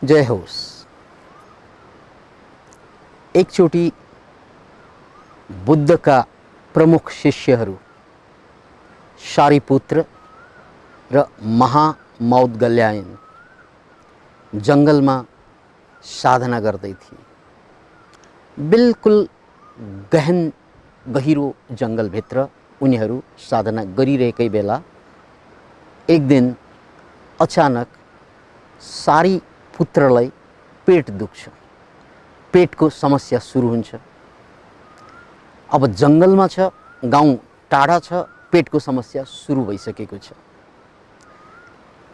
जय होस्। एकचोटि बुद्धका प्रमुख शिष्यहरू सारिपुत्र र महामौदगल्यायन जङ्गलमा साधना गर्दै थिए। बिल्कुल गहन गहिरो जङ्गलभित्र उनीहरू साधना गरिरहेकै बेला एक दिन अचानक सारिपुत्रलाई पेट दुख्छ, पेटको समस्या सुरु हुन्छ। अब जङ्गलमा छ, गाउँ टाढा छ, पेटको समस्या सुरु भइसकेको छ।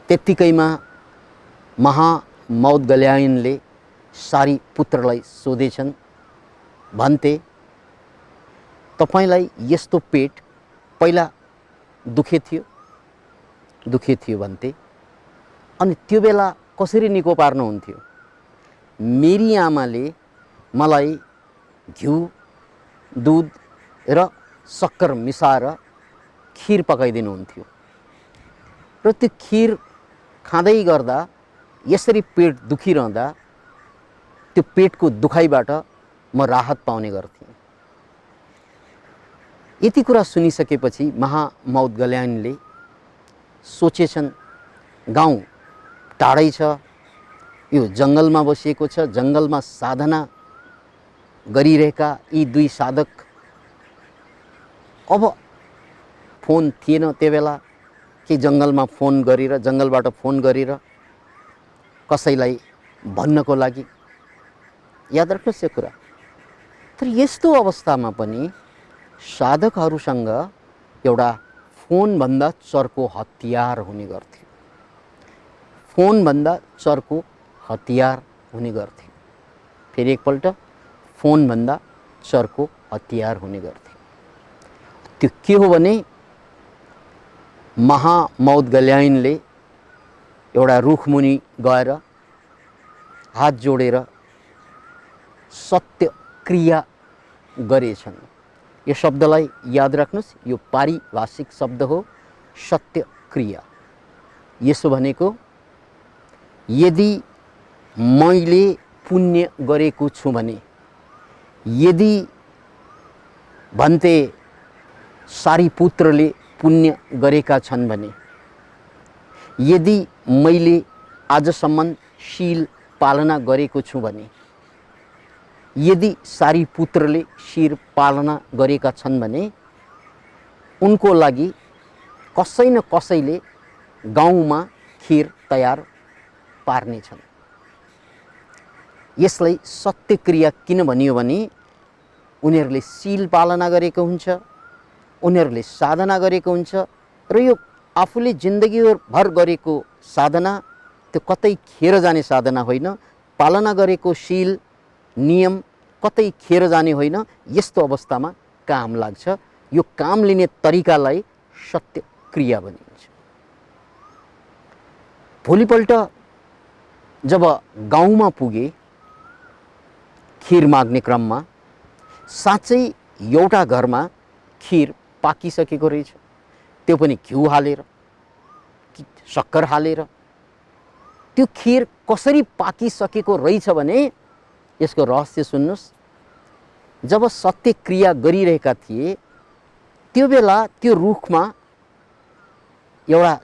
त्यत्तिकैमा महामौदगल्यायनले सारिपुत्रलाई सोधेछन्, भन्ते तपाईलाई यस्तो पेट पहिला दुखे थियो भन्ते, अनि त्यो बेला कसरी निको पार्नुहुन्थ्यो? मेरी आमाले मलाई घिउ, दुध र सक्कर मिसाएर खिर पकाइदिनुहुन्थ्यो र त्यो खिर खाँदै गर्दा यसरी पेट दुखिरहँदा त्यो पेटको दुखाइबाट म राहत पाउने गर्थेँ। यति कुरा सुनिसकेपछि महामौदगल्यायनले सोचेछन्, गाउँ टाढै छ, यो जङ्गलमा बसिएको छ, जङ्गलमा साधना गरिरहेका यी दुई साधक, अब फोन थिएन त्यो बेला कि जङ्गलमा फोन गरेर, जङ्गलबाट फोन गरेर कसैलाई भन्नको लागि, याद राख्नुहोस् यो कुरा। तर यस्तो अवस्थामा पनि साधकहरूसँग एउटा फोनभन्दा चर्को हतियार हुने गर्थ्यो, फोनभन्दा चर्को हतियार हुने गर्थ्यो। फेरि एकपल्ट, फोनभन्दा चर्को हतियार हुने गर्थ्यो। त्यो के हो भने महामौदगल्यायनले एउटा रुखमुनि गएर हात जोडेर सत्य क्रिया गरेछन्। यो शब्दलाई याद राख्नुहोस्, यो पारिभाषिक शब्द हो, सत्य क्रिया। यसो भनेको, यदि मैले पुण्य गरेको छु भने, यदि भन्ते सारिपुत्रले पुण्य गरेका छन् भने, यदि मैले आजसम्म शील पालना गरेको छु भने, यदि सारिपुत्रले शील पालना गरेका छन् भने उनको लागि कसै न कसैले गाउँमा खिर तयार पार्नेछन्। यसलाई सत्य क्रिया किन भनियो भने उनीहरूले शील पालना गरेको हुन्छ, उनीहरूले साधना गरेको हुन्छ र यो आफूले जिन्दगीभर गरेको साधना त्यो कतै खेर जाने साधना होइन, पालना गरेको शील नियम कतै खेर जाने होइन। यस्तो अवस्थामा काम लाग्छ। यो काम लिने तरिकालाई सत्य क्रिया भनिन्छ। भोलिपल्ट जब गाउँमा पुगे खिर माग्ने क्रममा, साँच्चै एउटा घरमा खिर पाकिसकेको रहेछ, त्यो पनि घिउ हालेर, सक्कर हालेर। त्यो खिर कसरी पाकिसकेको रहेछ भने यसको रहस्य सुन्नुहोस्। जब सत्य क्रिया गरिरहेका थिए त्यो बेला त्यो रुखमा एउटा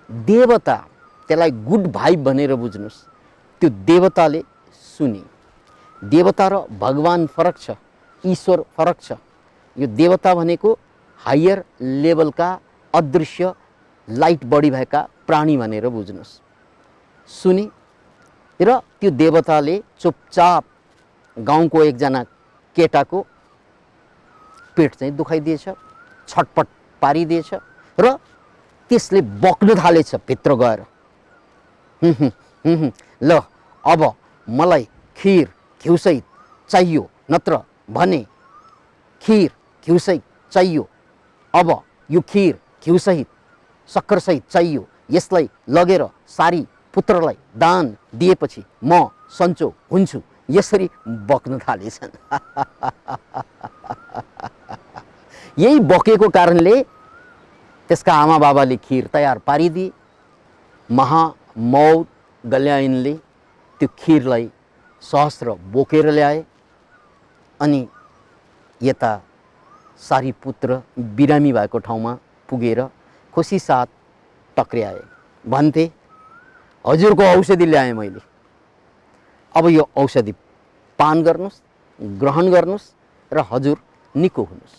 देवता, त्यसलाई गुड भाइब भनेर बुझ्नुहोस्, त्यो देवताले सुने। देवता र भगवान फरक छ, ईश्वर फरक छ। यो देवता भनेको हायर लेभलका अदृश्य लाइट बडी भएका प्राणी भनेर बुझ्नुहोस्। सुने र त्यो देवताले चुपचाप गाउँको एकजना केटाको पेट चाहिँ दुखाइदिएछ, छटपट पारिदिएछ र त्यसले बक्न थालेछ भित्र गएर। ल अब मलाई खिर घिउसहित चाहियो, नत्र भने खिर घिउसहित चाहियो, अब यो खिर घिउसहित सक्करसहित चाहियो, यसलाई लगेर सारी पुत्रलाई दान दिएपछि म सन्चो हुन्छु, यसरी बक्न थालेछन्। यही बकेको कारणले त्यसका आमा बाबाले खिर तयार पारिदिए। महामौदगल्यायनले त्यो खिरलाई सहस्र बोकेर ल्याए अनि यता सारीपुत्र बिरामी भएको ठाउँमा पुगेर खुसी साथ टक्र्याए। भन्थे हजुरको औषधि ल्याएँ मैले, अब यो औषधि पान गर्नुस्, ग्रहण गर्नुस् र हजुर निको हुनुस्।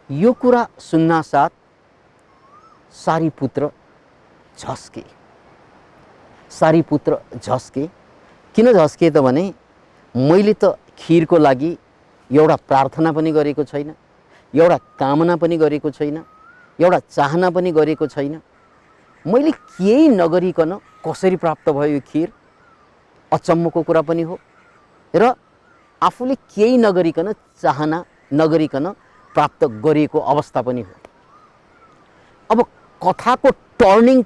यो कुरा सुन्नासाथ सारीपुत्र झस्के। सारीपुत्र झस्के। किन झस्के त भने मैले त खिरको लागि एउटा प्रार्थना पनि गरेको छैन, एउटा कामना पनि गरेको छैन, एउटा चाहना पनि गरेको छैन। मैले केही नगरिकन कसरी प्राप्त भयो यो खिर? अचम्मको कुरा पनि हो र आफूले केही नगरिकन, चाहना नगरिकन प्राप्त गरिएको अवस्था पनि हो। अब कथाको टर्निङ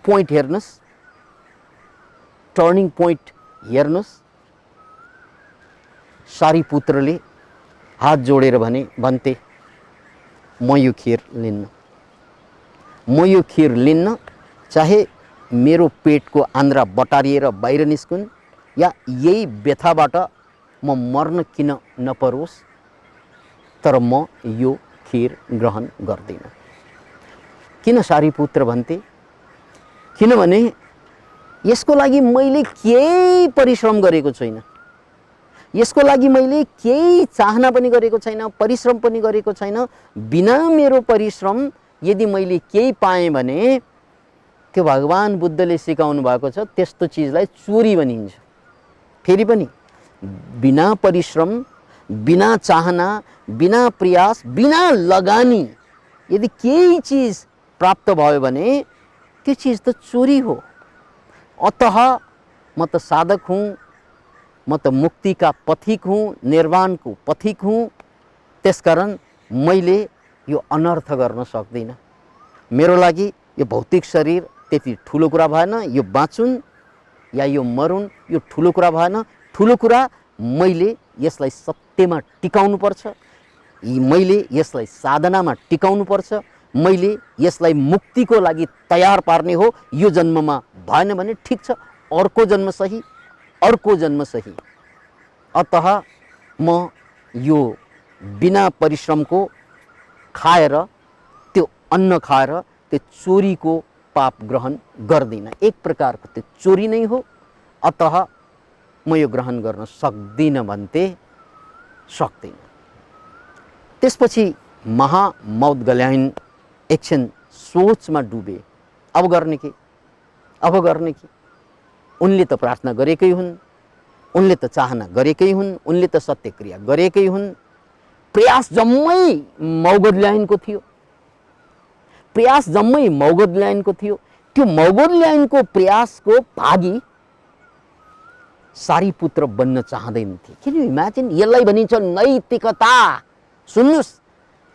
पोइन्ट हेर्नुस्, टर्निङ पोइन्ट हेर्नुस्। सारीपुत्रले हात जोडेर भन्थे म यो खिर लिन्न, म यो खिर लिन्न, चाहे मेरो पेटको आन्द्रा बटारिएर बाहिर निस्कुन् या यही व्यथाबाट म मर्न किन नपरोस्, तर म यो खिर ग्रहण गर्दिनँ। किन सारीपुत्र भन्थे? किनभने यसको लागि मैले केही परिश्रम गरेको छैन, यसको लागि मैले केही चाहना पनि गरेको छैन, परिश्रम पनि गरेको छैन। बिना मेरो परिश्रम यदि मैले केही पाएँ भने त्यो भगवान बुद्धले सिकाउनु भएको छ त्यस्तो चिजलाई चोरी भनिन्छ। फेरि पनि बिना परिश्रम, बिना चाहना, बिना प्रयास, बिना लगानी यदि केही चिज प्राप्त भयो भने त्यो चिज त चोरी हो। अतः म त साधक हुँ, म त मुक्ति का पथिक हूँ, निर्वाण को पथिक हूँ, त्यसकारण मैले यो अनर्थ गर्न सक्दिनँ। मेरो लागि यो भौतिक शरीर त्यति ठुलो कुरा भएन, यो बाँचुन् या यो मरुन् यो ठुलो कुरा भएन। ठुलो कुरा मैले यसलाई सत्यमा टिकाउनु पर्छ, मैले यसलाई साधनामा टिकाउनु पर्छ, मैले यसलाई मुक्तिको लागि तयार पार्ने हो। यो जन्ममा भएन भने ठिक छ, अर्को जन्म सही, अर्को जन्म सही। अतः म यो बिना परिश्रमको खाएर, त्यो अन्न खाएर त्यो चोरीको पाप ग्रहण गर्दिनँ। एक प्रकारको त्यो चोरी नै हो, अतः म यो ग्रहण गर्न सक्दिनँ भन्थे। सक्दिनँ। त्यसपछि महामौत गल्याइन् एकछिन सोचमा डुबे। अब गर्ने के, अब गर्ने के? उनले त प्रार्थना गरेकै हुन्, उनले त चाहना गरेकै हुन्, उनले त सत्यक्रिया गरेकै हुन्। प्रयास जम्मै मौगद ल्याइनको थियो, प्रयास जम्मै मौगद ल्याइनको थियो। त्यो मौगद ल्याइनको प्रयासको भागी सारीपुत्र बन्न चाहँदैनथे। Can you imagine? यसलाई भनिन्छ नैतिकता। सुन्नुस्,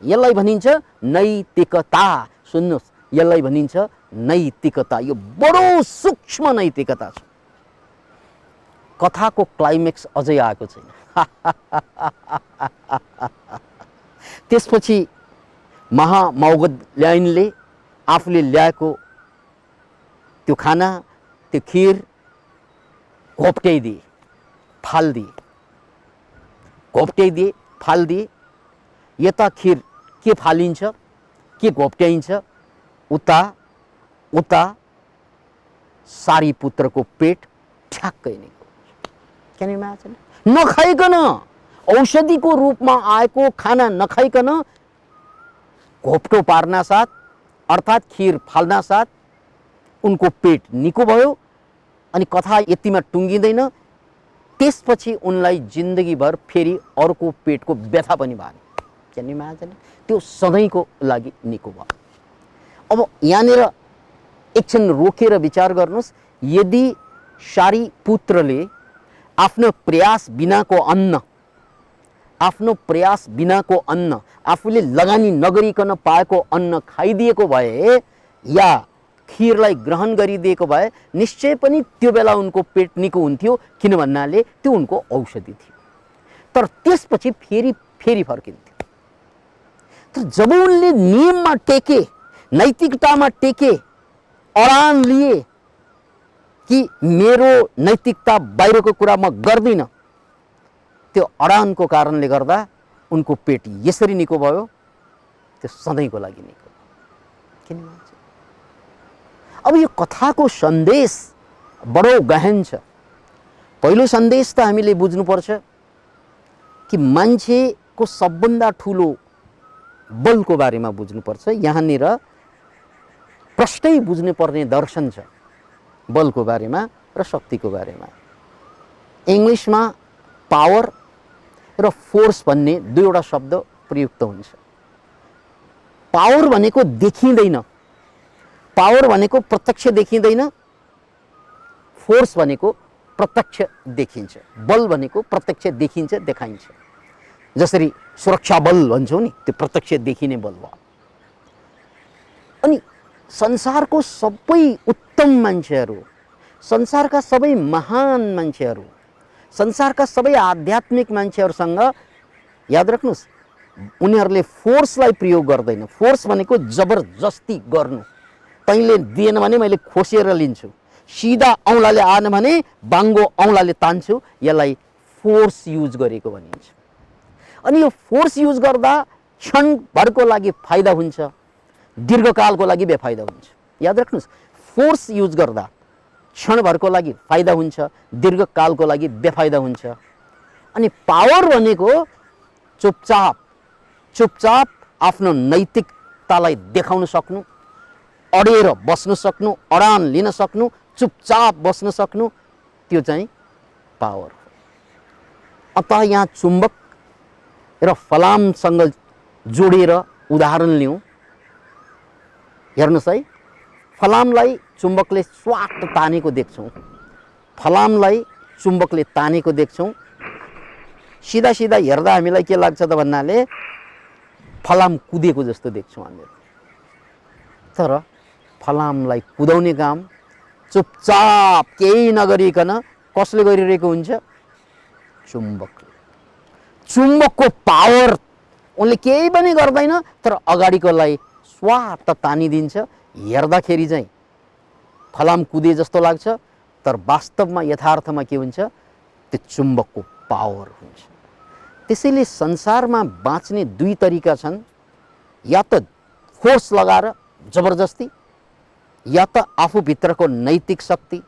यसलाई भनिन्छ नैतिकता। सुन्नुस्, यसलाई भनिन्छ नैतिकता। यो बडो सूक्ष्म नैतिकता छ। कथाको क्लाइमेक्स अझै आएको छैन। त्यसपछि महामौगद ल्याइनले आफूले ल्याएको त्यो खाना, त्यो खिर घोप्ट्याइदिए, फालिदिए, घोप्ट्याइदिए, फालिदिए। यता खिर के फालिन्छ, के घोप्ट्याइन्छ, उता उता सारीपुत्रको पेट ठ्याक्कै नै। Can you imagine? नखाइकन, औषधिको रूपमा आएको खाना नखाइकन घोप्टो पार्ना साथ अर्थात् खिर फाल्ना साथ उनको पेट निको भयो। अनि कथा यतिमा टुङ्गिँदैन, त्यसपछि उनलाई जिन्दगीभर फेरि अर्को पेटको व्यथा पनि भयो। Can you imagine? त्यो सधैँको लागि निको भयो। अब यहाँनिर एकछिन रोकेर विचार गर्नुहोस्। यदि सारीपुत्रले आफ्नो प्रयास बिनाको अन्न, आफ्नो प्रयास बिनाको अन्न, आफूले लगानी नगरिकन पाएको अन्न खाइदिएको भए या खिरलाई ग्रहण गरिदिएको भए निश्चय पनि त्यो बेला उनको पेट निको हुन्थ्यो, किन भन्नाले त्यो उनको औषधि थियो। तर त्यसपछि फेरि फेरि फर्किन्थ्यो। तर जब उनले नियममा टेके, नैतिकतामा टेके, अडान लिए, कि मेरो नैतिकता बाहिरको कुरा म गर्दिनँ, त्यो अडानको कारणले गर्दा उनको पेट यसरी निको भयो, त्यो सधैँको लागि निको। किन मान्छे? अब यो कथाको सन्देश बडो गहन छ। पहिलो सन्देश त हामीले बुझ्नुपर्छ कि मान्छेको सबभन्दा ठुलो बलको बारेमा बुझ्नुपर्छ। यहाँनिर प्रष्टै बुझ्नुपर्ने दर्शन छ बलको बारेमा र शक्तिको बारेमा। इङ्ग्लिसमा पावर र फोर्स भन्ने दुईवटा शब्द प्रयुक्त हुन्छ। पावर भनेको देखिँदैन, पावर भनेको प्रत्यक्ष देखिँदैन, फोर्स भनेको प्रत्यक्ष देखिन्छ, बल भनेको प्रत्यक्ष देखिन्छ, देखाइन्छ। जसरी सुरक्षा बल भन्छौँ नि, त्यो प्रत्यक्ष देखिने बल भयो। अनि संसारको सबै उत्तम मान्छेहरू, संसारका सबै महान मान्छेहरू, संसारका सबै आध्यात्मिक मान्छेहरूसँग याद राख्नुहोस्, उनीहरूले फोर्सलाई प्रयोग गर्दैन। फोर्स भनेको जबरजस्ती गर्नु। तैँले दिएन भने मैले खोसेर लिन्छु, सिधा औँलाले आएन भने बाङ्गो औँलाले तान्छु, यसलाई फोर्स युज गरेको भनिन्छ। अनि यो फोर्स युज गर्दा क्षणभरको लागि फाइदा हुन्छ, दीर्घकालको लागि बेफाइदा हुन्छ। याद राख्नुहोस्, फोर्स युज गर्दा क्षणभरको लागि फाइदा हुन्छ, दीर्घकालको लागि बेफाइदा हुन्छ। अनि पावर भनेको चुपचाप चुपचाप आफ्नो नैतिकतालाई देखाउन सक्नु, अडेर बस्न सक्नु, अडान लिन सक्नु, चुपचाप बस्न सक्नु, त्यो चाहिँ पावर हो। अतः यहाँ चुम्बक र फलामसँग जोडेर उदाहरण लिउँ। हेर्नुहोस् है, फलामलाई चुम्बकले स्वाट तानेको देख्छौँ, फलामलाई चुम्बकले तानेको देख्छौँ। सिधा सिधा हेर्दा हामीलाई के लाग्छ त भन्नाले फलाम कुदेको जस्तो देख्छौँ हामीहरू। तर फलामलाई कुदाउने काम चुपचाप केही नगरिकन कसले गरिरहेको हुन्छ? चुम्बकले। चुम्बकको पावर, उनले केही पनि गर्दैन तर अगाडिकोलाई स्वाट तानिदिन्छ। हेर्दाखेरि चाहिँ फलाम कुदे जस्तो लाग्छ, तर वास्तवमा यथार्थमा के हुन्छ? त्यो चुम्बकको पावर हुन्छ। त्यसैले संसारमा बाँच्ने दुई तरिका छन्, या त फोर्स लगाएर जबरजस्ती, या त आफूभित्रको नैतिक शक्ति,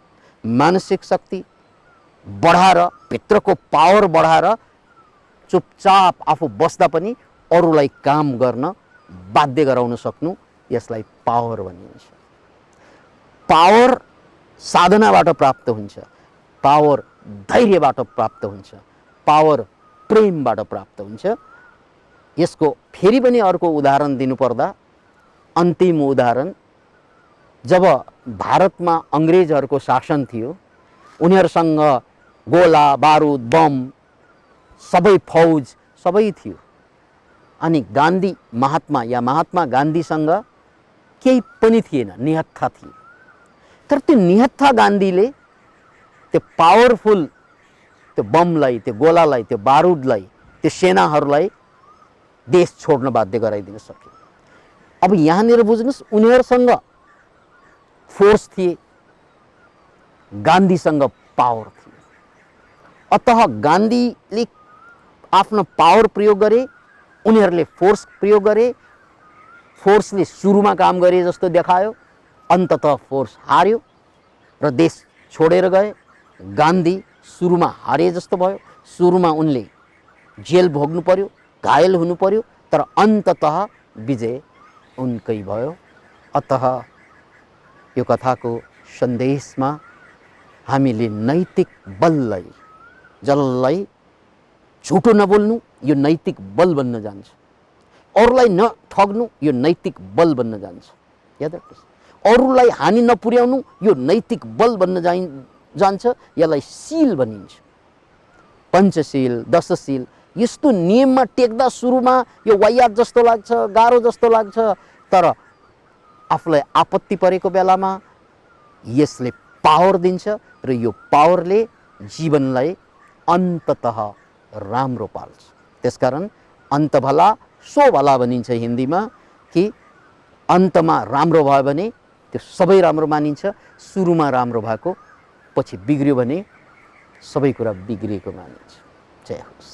मानसिक शक्ति बढाएर, भित्रको पावर बढाएर चुपचाप आफू बस्दा पनि अरूलाई काम गर्न बाध्य गराउन सक्नु, यसलाई पावर भनिन्छ। पावर साधनाबाट प्राप्त हुन्छ, पावर धैर्यबाट प्राप्त हुन्छ, पावर प्रेमबाट प्राप्त हुन्छ। यसको फेरि पनि अर्को उदाहरण दिनुपर्दा, अन्तिम उदाहरण, जब भारतमा अङ्ग्रेजहरूको शासन थियो, उनीहरूसँग गोला बारुद बम सबै फौज सबै थियो। अनि गान्धी महात्मा गान्धीसँग केही पनि थिएन, निहत्था थिए। तर त्यो निहत्था गान्धीले त्यो पावरफुल त्यो बमलाई, त्यो गोलालाई, त्यो बारुदलाई, त्यो सेनाहरूलाई देश छोड्न बाध्य गराइदिन सक्यो। अब यहाँनिर बुझ्नुहोस्, उनीहरूसँग फोर्स थिए, गान्धीसँग पावर थियो। अतः गान्धीले आफ्नो पावर प्रयोग गरे, उनीहरूले फोर्स प्रयोग गरे। फोर्सले सुरुमा काम गरे जस्तो देखायो, अन्ततः फोर्स हार्यो र देश छोडेर गए। गान्धी सुरुमा हारे जस्तो भयो, सुरुमा उनले जेल भोग्नु पर्यो, घायल हुनु पर्यो, तर अन्ततः विजय उनकै भयो। अतः यो कथाको सन्देशमा हामीले नैतिक बललाई, जसलाई झुटो नबोल्नु, यो नैतिक बल बन्न जान्छ। अरूलाई नठग्नु, यो नैतिक बल बन्न जान्छ। याद राख्नुहोस्, अरूलाई हानि नपुर्याउनु, यो नैतिक बल बन्न जान्छ। यसलाई शील भनिन्छ, पञ्चशील, दशशील। यस्तो नियममा टेक्दा सुरुमा यो वायात जस्तो लाग्छ, गाह्रो जस्तो लाग्छ, तर आफूलाई आपत्ति परेको बेलामा यसले पावर दिन्छ र यो पावरले जीवनलाई अन्ततः राम्रो पाल्छ। त्यसकारण अन्त भला सो भला भनिन्छ हिन्दीमा, कि अन्तमा राम्रो भयो भने त्यो सबै राम्रो मानिन्छ, सुरुमा राम्रो भएको पछि बिग्रियो भने सबै कुरा बिग्रिएको मानिन्छ। जय होस्।